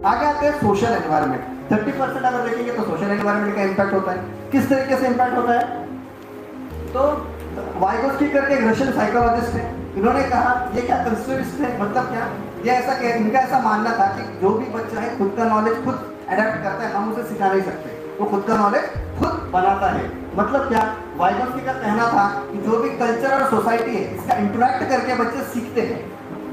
आगे आते हैं सोशल एनवायरनमेंट। 30% अगर देखेंगे तो सोशल एनवायरनमेंट का इम्पैक्ट होता है। किस तरीके से इम्पैक्ट होता है? तो वाइगोस्की करके एक रशियन साइकोलॉजिस्ट है, इन्होंने कहा ये क्या कंस्ट्रक्टिविस्ट है, मतलब क्या ये ऐसा कह, इनका ऐसा मानना था कि जो भी बच्चा है खुद का नॉलेज खुद अडेप्ट करता है, हम उसे सिखा नहीं सकते, वो खुद का नॉलेज खुद बनाता है। मतलब क्या, वाइगोस्की का कहना था कि जो भी कल्चर और सोसाइटी है इसका इंटरेक्ट करके बच्चे सीखते हैं।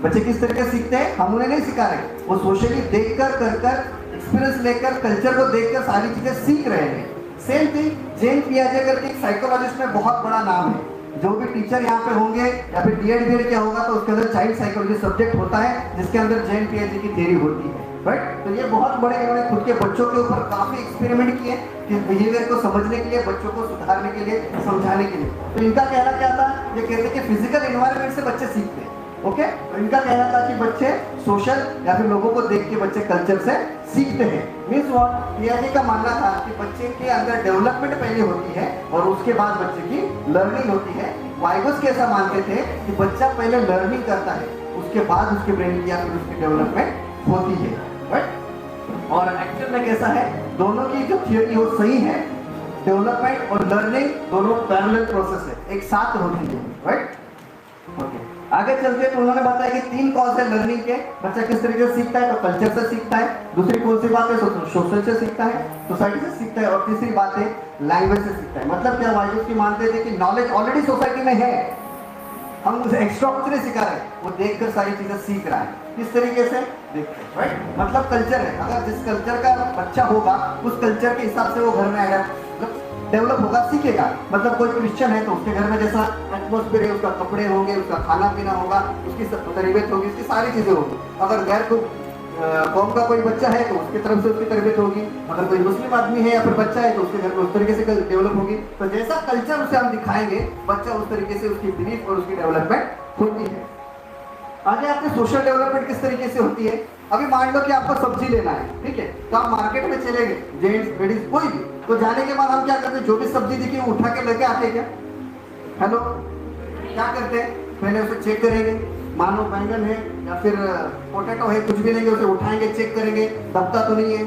बच्चे किस तरीके से सीखते हैं? हम उन्हें नहीं सिखा रहे, वो सोशली देखकर कर एक्सपीरियंस लेकर कल्चर को देखकर सारी चीजें सीख रहे हैं। सेम थिंग जेन पियाजे करके एक साइकोलॉजिस्ट में बहुत बड़ा नाम है। जो भी टीचर यहाँ पे होंगे या फिर बीएड क्या होगा तो उसके अंदर चाइल्ड साइकोलॉजी सब्जेक्ट होता है जिसके अंदर जेन पियाजे की थ्योरी होती है, राइट। तो ये बहुत बड़े, इन्होंने खुद के बच्चों के ऊपर काफी एक्सपेरिमेंट किए कि बिहेवियर को समझने के लिए, बच्चों को सुधारने के लिए, समझाने के लिए। तो इनका कहना क्या था? ये कहते हैं कि फिजिकल एनवायरनमेंट से बच्चे सीखते हैं। ओके, तो इनका कहना था कि बच्चे सोशल या फिर लोगों को देख के बच्चे कल्चर से सीखते हैं। मीन्स व्हाट, पियाजे का मानना था कि बच्चे के अंदर डेवलपमेंट पहले होती है और उसके बाद बच्चे की लर्निंग होती है। वाइगोस्की ऐसा मानते थे कि बच्चा पहले लर्निंग करता है, उसके बाद उसके ब्रेन की या फिर उसकी डेवलपमेंट होती है, राइट। और एक्चुअल में कैसा है, दोनों की जो थियोरी वो सही है, डेवलपमेंट और लर्निंग दोनों पैरेलल प्रोसेस है, एक साथ होती है, राइट। ओके, आगे चलते हैं तो उन्होंने बताया कि 3 कॉज है लर्निंग के। बच्चा किस तरीके से सीखता है? तो कल्चर से सीखता है। दूसरी कौन सी बात है? सोशल से सीखता है, सोसाइटी से सीखता है। और तीसरी बात है लैंग्वेज से सीखता है। मतलब क्या, वाइगोस्की मानते थे कि नॉलेज ऑलरेडी सोसाइटी में है, हम उसे एक्स्ट्रा कुछ नहीं सिखा रहे, वो देखकर सारी चीजें सीख रहा है। किस तरीके से? देखते हैं, राइट। मतलब कल्चर है, अगर जिस कल्चर का बच्चा होगा उस कल्चर के हिसाब से वो घर में डेवलप होगा, सीखेगा। मतलब कोई क्रिश्चियन है तो उसके घर में जैसा एटमॉस्फेयर है, उसका कपड़े होंगे, उसका खाना पीना होगा, उसकी तरबियत होगी, उसकी सारी चीजें होगी। अगर गैर कौम का कोई बच्चा है तो उसकी तरफ से उसकी तरबियत होगी। अगर कोई मुस्लिम आदमी है या फिर बच्चा है तो उसके घर में उस तरीके से डेवलप होगी। तो जैसा कल्चर उसे हम दिखाएंगे, बच्चा उस तरीके से उसकी बिलीफ और उसकी डेवलपमेंट होती है। आगे आपने सोशल डेवलपमेंट किस तरीके से होती है? अभी मान लो कि आपको सब्जी लेना है, ठीक है, तो आप मार्केट में चले गए, जेंट्स लेडीज कोई भी, तो जाने के बाद हम क्या करते हैं? जो भी सब्जी दिखी वो उठा के लेके आते हैं क्या? हेलो, क्या करते हैं? पहले उसे चेक करेंगे, मानो बैंगन है या फिर पोटैटो है, कुछ भी लेंगे उसे उठाएंगे, चेक करेंगे, दबता तो नहीं है,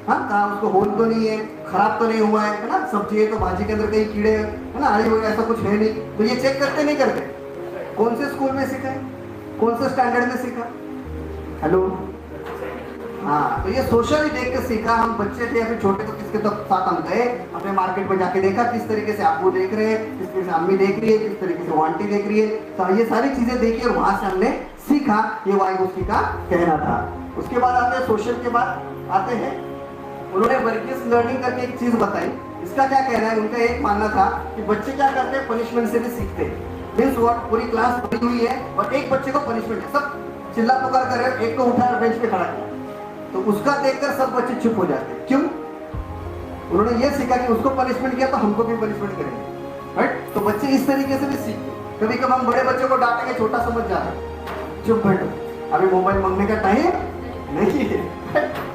हाँ, कहाँ उसको होल तो नहीं है, खराब तो नहीं हुआ है ना। सब्जी है तो भाजी के अंदर कहीं कीड़े है ना, अरे वो ऐसा कुछ है नहीं, तो ये चेक करते नहीं करते? कौन से स्कूल में सीखा है? कौन से स्टैंडर्ड में सीखा? हेलो, हाँ, तो ये सोशली देख के सीखा। हम बच्चे थे या फिर छोटे तो किसके तो साथ हम गए, अपने मार्केट में जाके देखा किस तरीके से आपको देख रहे हैं, किस तरीके से अम्मी देख रही है, किस तरीके से वो आंटी देख रही है, तो ये सारी चीजें देखी और वहां से हमने सीखा। ये वाइगोस्की का कहना था। उसके बाद आते हैं सोशल के बाद आते हैं, उन्होंने वर्किंग लर्निंग करके एक चीज बताई। इसका क्या कहना है? उनका एक मानना था कि बच्चे क्या करते हैं, पनिशमेंट से भी सीखते हैं। मीन्स व्हाट, पूरी क्लास भरी हुई है और एक बच्चे को पनिशमेंट है, सब चिल्ला पुकार कर रहे हैं, एक को उठाया बेंच पे खड़ा किया, तो उसका देखकर सब बच्चे चुप हो जाते हैं। क्यों? उन्होंने ये सीखा कि उसको पनिशमेंट किया तो हमको भी पनिशमेंट करेंगे, राइट। तो बच्चे इस तरीके से भी सीखते। कभी कभी हम बड़े बच्चों को डांटेंगे, छोटा समझ जाता है, चुप बैठो, अभी मोबाइल मांगने का टाइम नहीं है।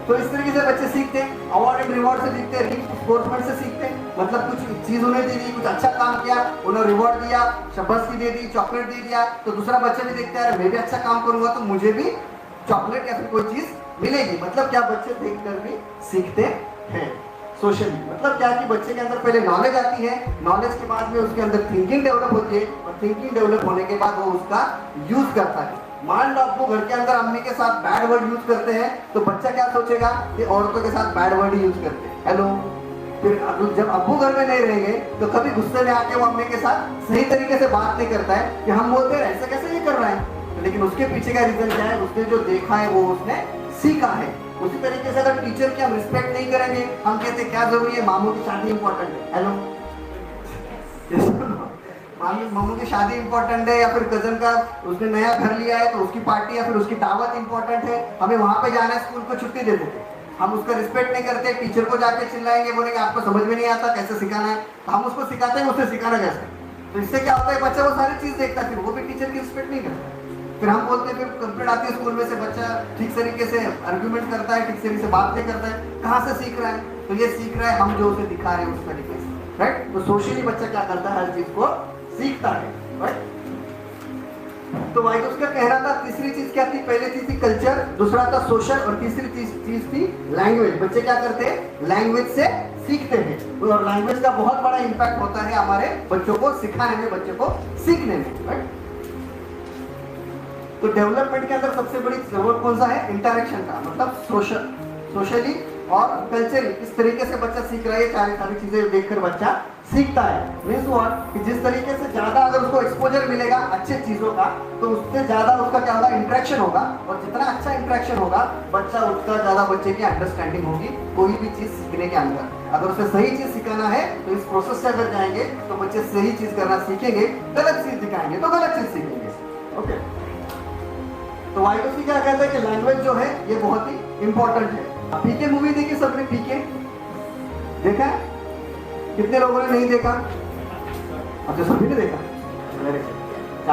तो इस तरीके से बच्चे सीखते हैं। अवार्ड एंड रिवॉर्ड से सीखते हैं, स्पोर्ट्समैन से सीखते हैं। मतलब कुछ चीज उन्हें दे दी, कुछ अच्छा काम किया, उन्हें रिवॉर्ड दिया, शाबाशी दे दी, चॉकलेट दे दिया, तो दूसरा बच्चा भी देखता है मैं भी अच्छा काम करूंगा तो मुझे भी चॉकलेट या फिर कोई चीज मिलेगी। मतलब क्या, बच्चे देखकर भी सीखते हैं सोशली। मतलब क्या कि बच्चे के अंदर पहले नॉलेज आती है, नॉलेज के बाद में उसके अंदर थिंकिंग डेवलप होती है और थिंकिंग डेवलप होने के बाद वो उसका यूज करता है। मान लो आपको घर के अंदर अम्मी के साथ बैड वर्ड यूज करते हैं तो बच्चा क्या सोचेगा कि औरतों के साथ बैड वर्ड यूज करते हैं। हेलो, फिर जब अब्बू घर में नहीं रहेंगे तो कभी गुस्से में आके वो अम्मी के साथ सही तरीके से बात नहीं करता है कि हम बोलते हैं ऐसा कैसे ये कर रहा है, लेकिन उसके पीछे का रीजन क्या है? उसने जो देखा है वो उसने सीखा है। उसी तरीके से अगर टीचर की हम रिस्पेक्ट नहीं करेंगे, हम कहते हैं क्या जरूरी है, मामू की शादी इंपॉर्टेंट है। हेलो, मामू की शादी इंपॉर्टेंट है या फिर कजन का उसने नया घर लिया है तो उसकी पार्टी या फिर उसकी दावत इंपॉर्टेंट है, हमें वहां पे जाना है, स्कूल को छुट्टी दे देते। हम उसका रिस्पेक्ट नहीं करते, टीचर को जाके चिल्लाएंगे, बोलेंगे आपको समझ में नहीं आता कैसे सिखाना है, हम उसको सिखाते हैं उसे सिखाना कैसे। तो इससे क्या होता है, बच्चा वो सारी चीज देखता है, फिर वो भी टीचर की रिस्पेक्ट नहीं करता। फिर हम बोलते हैं, फिर कंप्लेंट आती है स्कूल में से, बच्चा ठीक तरीके से आर्ग्यूमेंट करता है, ठीक तरीके से बात नहीं करता है, कहाँ से सीख रहा है? तो ये सीख रहा है हम जो उसे दिखा रहे हैं उस तरीके से, राइट। तो सोशली बच्चा क्या करता है, हर चीज को सीखता है, राइट। तो वाइगोस का कहना था तीसरी चीज क्या थी? पहले चीज थी कल्चर, दूसरा था सोशल और तीसरी चीज थी लैंग्वेज। बच्चे क्या करते हैं? लैंग्वेज से सीखते हैं और लैंग्वेज का बहुत बड़ा इंपैक्ट होता है हमारे बच्चों को सिखाने में, बच्चों को सीखने में, राइट? तो डेवलपमेंट के अंदर सबसे बड़ी जरूरत कौन सा है? इंटरेक्शन का, मतलब सोशली और कल्चरली किस तरीके से बच्चा सीख रहा है, सारी चीजें देखकर बच्चा सीखता है। मीन्स व्हाट कि जिस तरीके से ज्यादा अगर उसको एक्सपोजर मिलेगा अच्छे चीजों का, तो उससे ज्यादा उसका क्या होगा? इंटरेक्शन होगा, और जितना अच्छा इंटरेक्शन होगा बच्चा, उतना ज्यादा बच्चे की अंडरस्टैंडिंग होगी कोई भी चीज सीखने के अंदर। अगर उसे सही चीज सिखाना है तो इस प्रोसेस से अगर जाएंगे तो बच्चे सही चीज करना सीखेंगे, गलत चीज दिखाएंगे तो गलत चीज सीखेंगे। ओके, तो वाइगोत्स्की क्या कहता है कि लैंग्वेज जो है ये बहुत ही इंपॉर्टेंट है। पीके मूवी देखी सबने? पीके देखा है? कितने लोगों ने नहीं देखा? अच्छा, सभी ने देखा?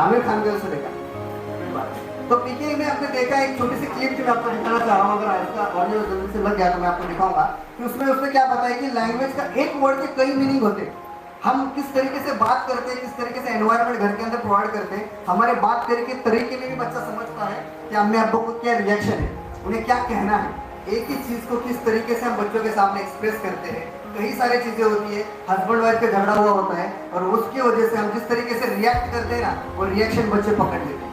आमिर खान के से देखा। तो पीके में आपने देखा, एक छोटी सी क्लिप थी, मैं आपको दिखाना चाह रहा हूँ। अगर इसका ऑडियो जल्दी से लग गया तो मैं आपको दिखाऊंगा कि उसमें उसने क्या बताया कि लैंग्वेज का एक वर्ड के कई मीनिंग होते हैं। हम किस तरीके से बात करते हैं, किस तरीके से एनवायरनमेंट घर के अंदर प्रोवाइड करते हैं, हमारे बात करने के तरीके में भी बच्चा समझता है कि अम्मी अब्बू को क्या रिएक्शन है, उन्हें क्या कहना है। एक ही चीज को किस तरीके से हम बच्चों के सामने एक्सप्रेस करते हैं, कई सारी चीजें होती है। हस्बैंड वाइफ का झगड़ा हुआ होता है और उसकी वजह से हम जिस तरीके से रिएक्ट करते हैं ना, वो रिएक्शन बच्चे पकड़ लेते हैं।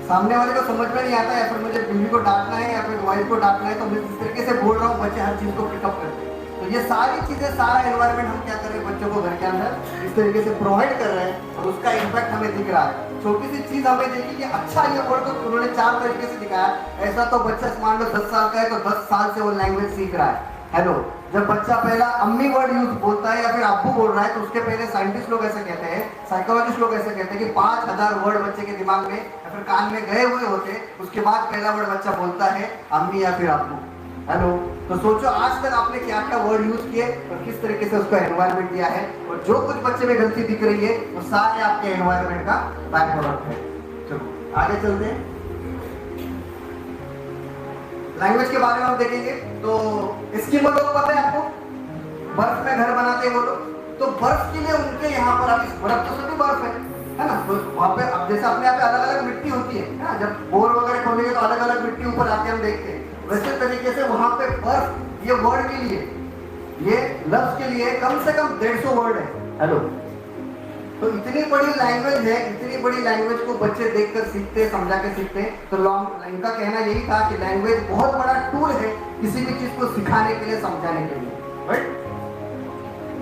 सामने वाले को समझ में नहीं आता, या फिर मुझे बीवी को डांटना है या फिर वाइफ को डांटना है, तो मैं जिस तरीके से बोल रहा हूँ बच्चे हर चीज को पिकअप करते हैं। तो ये सारी चीजें, सारा एनवायरनमेंट हम क्या कर रहे हैं बच्चों को घर के अंदर इस तरीके से प्रोवाइड कर रहे हैं और उसका इम्पैक्ट हमें दिख रहा है। छोटी सी चीज हमें देखी कि अच्छा ये वर्ड तो उन्होंने 4 तरीके से दिखाया, ऐसा तो बच्चा मान लो 10 साल का है तो 10 साल से वो लैंग्वेज सीख रहा है। हेलो, जब बच्चा पहला अम्मी वर्ड यूज बोलता है या फिर अब्बू बोल रहा है, तो उसके पहले साइंटिस्ट लोग ऐसे कहते हैं, साइकोलॉजिस्ट लोग ऐसे कहते हैं कि 5000 वर्ड बच्चे के दिमाग में या फिर कान में गए हुए होते, उसके बाद पहला वर्ड बच्चा बोलता है अम्मी या फिर अब्बू। हेलो, तो सोचो आज तक आपने क्या क्या वर्ड यूज किए और किस तरीके से उसको एनवायरनमेंट दिया है, और जो कुछ बच्चे में गलती दिख रही है वो सारे आपके एनवायरनमेंट का बैक प्रोडक्ट है। चलो आगे चलते हैं। लैंग्वेज के बारे में हम देखेंगे तो एस्किमो लोग पता है आपको, बर्फ में घर बनाते हैं वो लोग। तो बर्फ के लिए उनके यहाँ पर, अभी बर्फ तो सभी बर्फ है ना, तो वहाँ पे अब जैसे अपने यहाँ पे अलग अलग मिट्टी होती है ना, जब बोर वगैरह खोलेंगे तो अलग अलग मिट्टी ऊपर आके हम देखते हैं, वैसे तरीके से वहाँ पे बर्फ, ये वर्ड के लिए, ये लफ्ज के लिए कम से कम 150 वर्ड है। हेलो, तो इतनी बड़ी लैंग्वेज है, इतनी बड़ी लैंग्वेज को बच्चे देखकर सीखते हैं, समझा के सीखते हैं। तो इनका कहना यही था कि लैंग्वेज बहुत बड़ा टूल है किसी भी चीज को सिखाने के लिए, समझाने के लिए, राइट?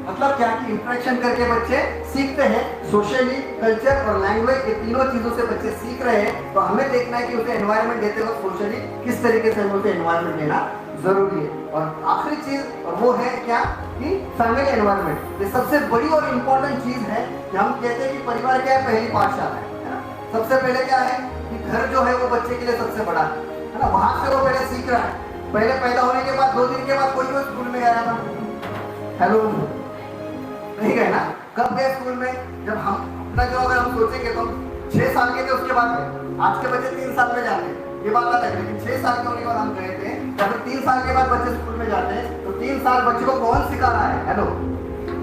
मतलब क्या कि इंटरेक्शन करके बच्चे सीखते हैं। सोशली, कल्चर और लैंग्वेज, ये तीनों चीजों से बच्चे सीख रहे हैं। तो हमें देखना है कि उसे एनवायरनमेंट देते वक्त सोशली किस तरीके से उसे एनवायरनमेंट देना जरूरी है। और आखिरी चीज और वो है क्या कि फैमिली एनवायरनमेंट। ये सबसे बड़ी और इम्पोर्टेंट चीज है कि हम कहते हैं कि परिवार क्या है? पहली पाठशाला है ना। सबसे पहले क्या है कि घर जो है वो बच्चे के लिए सबसे बड़ा है ना, वहां से वो पहले सीख रहा है। पहले पैदा होने के बाद 2 दिन के बाद कोई वो स्कूल में गया था? हेलो, नहीं गए ना। कब गए स्कूल में? जब हम अपना जो, अगर हम सोचेंगे तो 6 साल के थे उसके बाद गए। आज के बच्चे 3 साल में जाते हैं, ये बात अलग है, लेकिन 6 साल के होने के बाद हम गए थे, या फिर 3 साल के बाद बच्चे स्कूल में जाते हैं। तो 3 साल बच्चे को कौन सिखा रहा है? हेलो,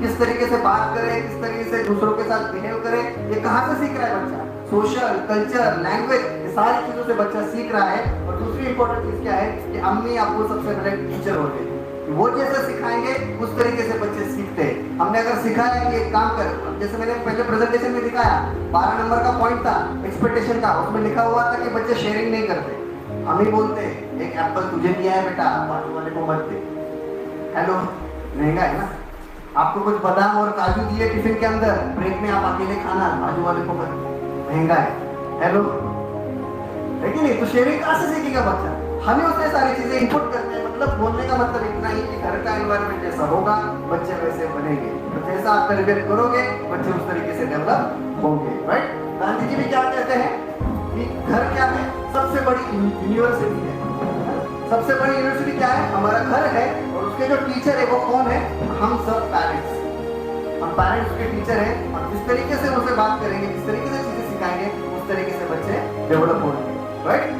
किस तरीके से बात करे, किस तरीके से दूसरों के साथ बिहेव करे, ये कहाँ से सीख रहा है बच्चा? सोशल, कल्चर, लैंग्वेज, ये सारी चीजों से बच्चा सीख रहा है। और दूसरी इंपॉर्टेंट चीज क्या है कि अम्मी आपको सबसे पहले टीचर होते हैं, वो जैसे सिखाएंगे उस तरीके से बच्चे सीखते हैं। हमने अगर सिखाया कि एक काम कर, जैसे मैंने पहले प्रेजेंटेशन में दिखाया, 12 नंबर का पॉइंट था एक्सपेक्टेशन का, उसमें लिखा हुआ था कि बच्चे शेयरिंग नहीं करते। हम ही बोलते हैं एक एप्पल तुझे दिया है बेटा, बाजू वाले को मत दे। हेलो, महंगा है ना। आपको कुछ बादाम और काजू दिए टिफिन के अंदर, ब्रेक में आप अकेले खाना, बाजू वाले को मत दे, महंगा है। हेलो, है कि नहीं? तो शेयरिंग कहाँ से सीखेगा बच्चा? हमें उसने सारी चीजें इनपुट करते हैं। मतलब बोलने का मतलब इतना ही कि घर का एनवायरनमेंट जैसा होगा बच्चे वैसे बनेंगे। तो जैसा आप तरबियत करोगे बच्चे उस तरीके से डेवलप होंगे, राइट? गांधी जी भी क्या कहते हैं कि घर क्या है? सबसे बड़ी यूनिवर्सिटी है। सबसे बड़ी यूनिवर्सिटी क्या है? हमारा घर है, और उसके जो टीचर है वो कौन है? हम सब पेरेंट्स। हम पेरेंट्स के टीचर हैं, और जिस तरीके से उनसे बात करेंगे, जिस तरीके से चीजें सिखाएंगे, उस तरीके से बच्चे डेवलप होंगे, राइट?